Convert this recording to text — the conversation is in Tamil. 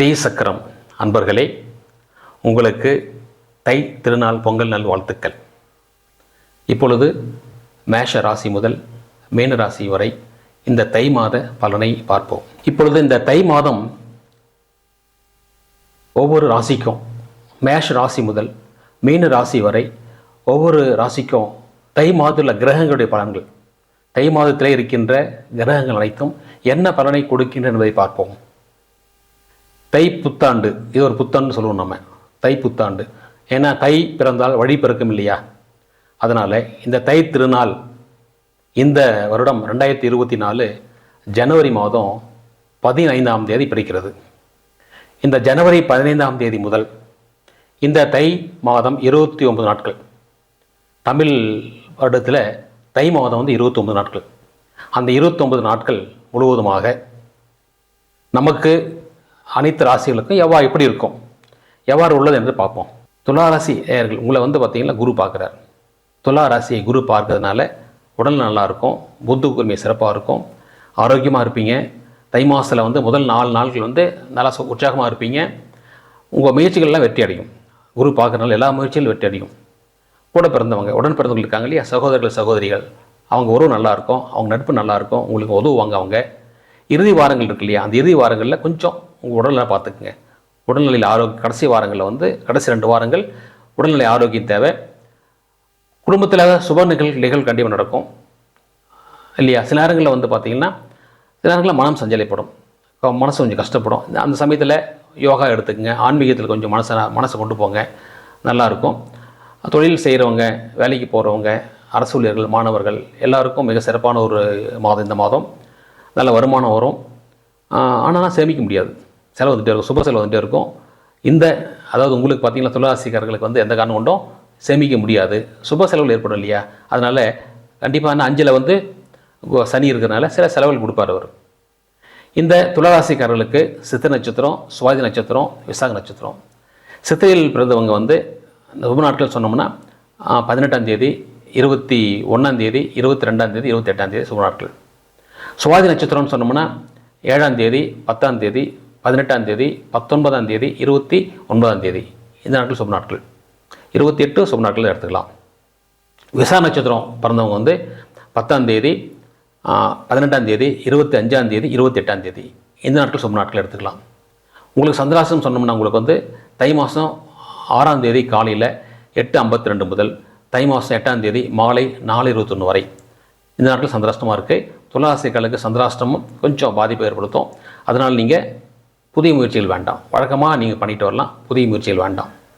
ஸ்ரீ சக்கரம் அன்பர்களே, உங்களுக்கு தை திருநாள் பொங்கல் நல் வாழ்த்துக்கள். இப்பொழுது மேஷ ராசி முதல் மீன ராசி வரை இந்த தை மாத பலனை பார்ப்போம். இப்பொழுது இந்த தை மாதம் ஒவ்வொரு ராசிக்கும், மேஷ ராசி முதல் மீன ராசி வரை ஒவ்வொரு ராசிக்கும் தை மாதத்தில் கிரகங்களுடைய பலன்கள், தை மாதத்தில் இருக்கின்ற கிரகங்கள் அனைத்தும் என்ன பலனை கொடுக்கின்றன என்பதை பார்ப்போம். தை புத்தாண்டு, இது ஒரு புத்தாண்டு சொல்லுவோம் நம்ம, தை புத்தாண்டு. ஏன்னா தை பிறந்தால் வழி பிறக்கும் இல்லையா? அதனால் இந்த தை திருநாள் இந்த வருடம் 2024 ஜனவரி மாதம் 15ஆம் தேதி பிறக்கிறது. இந்த ஜனவரி 15ஆம் தேதி முதல் இந்த தை மாதம் 29 நாட்கள், தமிழ் வருடத்தில் தை மாதம் 29 நாட்கள். அந்த 29 நாட்கள் முழுவதுமாக நமக்கு அனைத்து ராசிகளுக்கும் எப்படி இருக்கும், எவ்வாறு உள்ளது என்று பார்ப்போம். துலா ராசி நேயர்கள், உங்களை பார்த்தீங்கன்னா குரு பார்க்குறார். துலா ராசியை குரு பார்க்கறதுனால உடல் நல்லா இருக்கும், புத்தி கூர்மை சிறப்பாக இருக்கும், ஆரோக்கியமாக இருப்பீங்க. தை மாதத்தில் முதல் 4 நாட்கள் நல்லா உற்சாகமாக இருப்பீங்க. உங்கள் முயற்சிகள்லாம் வெற்றி அடையும். குரு பார்க்கறதுனால எல்லா முயற்சிகளும் வெற்றி அடையும். கூட பிறந்தவங்க, உடன் பிறந்தவங்க இருக்காங்க இல்லையா, சகோதரர்கள் சகோதரிகள், அவங்க உறவு நல்லாயிருக்கும், அவங்க நட்பு நல்லாயிருக்கும், உங்களுக்கு உதவுவாங்க. அவங்க இறுதி வாரங்கள் இருக்கு இல்லையா, அந்த இறுதி வாரங்களில் கொஞ்சம் உங்கள் உடல்நிலை பார்த்துக்குங்க. உடல்நிலையில் ஆரோக்கியம், கடைசி வாரங்களில் கடைசி 2 வாரங்கள் உடல்நிலை ஆரோக்கியம் தேவை. குடும்பத்தில் சுப நிகழ்ச்சிகள் கண்டிப்பாக நடக்கும் இல்லையா. சில நேரங்களில் பார்த்திங்கன்னா சில நேரங்களில் மனம் சஞ்சலைப்படும், மனசு கொஞ்சம் கஷ்டப்படும். அந்த சமயத்தில் யோகா எடுத்துக்கங்க, ஆன்மீகத்தில் கொஞ்சம் மனசை கொண்டு போங்க, நல்லாயிருக்கும். தொழில் செய்கிறவங்க, வேலைக்கு போகிறவங்க, அரசு ஊழியர்கள், மாணவர்கள் எல்லாருக்கும் மிக சிறப்பான ஒரு மாதம். இந்த மாதம் நல்ல வருமானம் வரும். ஆனால் சேமிக்க முடியாது, செலவு வந்துகிட்டே இருக்கும், சுப செலவு வந்துகிட்டே இருக்கும். அதாவது உங்களுக்கு பார்த்திங்கன்னா துளாராசிக்காரர்களுக்கு எந்த காரணம் கொண்டும் சேமிக்க முடியாது, சுப செலவுகள் ஏற்படும் இல்லையா. அதனால் கண்டிப்பாக 5ல் சனி இருக்கிறதுனால சில செலவுகள் கொடுப்பார் அவர். இந்த துளாராசிக்காரர்களுக்கு சித்திரை நட்சத்திரம், சுவாதி நட்சத்திரம், விசாக நட்சத்திரம். சித்திரையில் பிறந்தவங்க இந்த சுப நாட்கள் சொன்னோம்னா 18ஆம் தேதி, 21ஆம் தேதி, 22ஆம் தேதி, 28ஆம் தேதி சுப நாட்கள். சுவாதி நட்சத்திரம்னு சொன்னோம்னா 7ஆம் தேதி, 10ஆம் தேதி, 18ஆம் தேதி, 19ஆம் தேதி, 29ஆம் தேதி இந்த நாட்கள் சுப நாட்கள். 28 சுப நாட்கள் எடுத்துக்கலாம். விசா நட்சத்திரம் பிறந்தவங்க 10ஆம் தேதி, 18ஆம் தேதி, 25ஆம் தேதி, 28ஆம் தேதி இந்த நாட்கள் சுப நாட்கள் எடுத்துக்கலாம். உங்களுக்கு சந்திராஷ்டமம் சொன்னோம்னா உங்களுக்கு தை மாதம் 6ஆம் தேதி காலையில் 8:52 முதல் தை மாதம் 8ஆம் தேதி மாலை 4:21 வரை இந்த நாட்கள் சந்திராஷ்டமாக இருக்குது. துளாராசிக்காரர்களுக்கு சந்திராஷ்டமம் கொஞ்சம் பாதிப்பை ஏற்படுத்தும். அதனால் நீங்கள் புதிய முயற்சிகள் வேண்டாம், வழக்கமாக நீங்கள் பண்ணிட்டு வரலாம், புதிய முயற்சிகள் வேண்டாம்.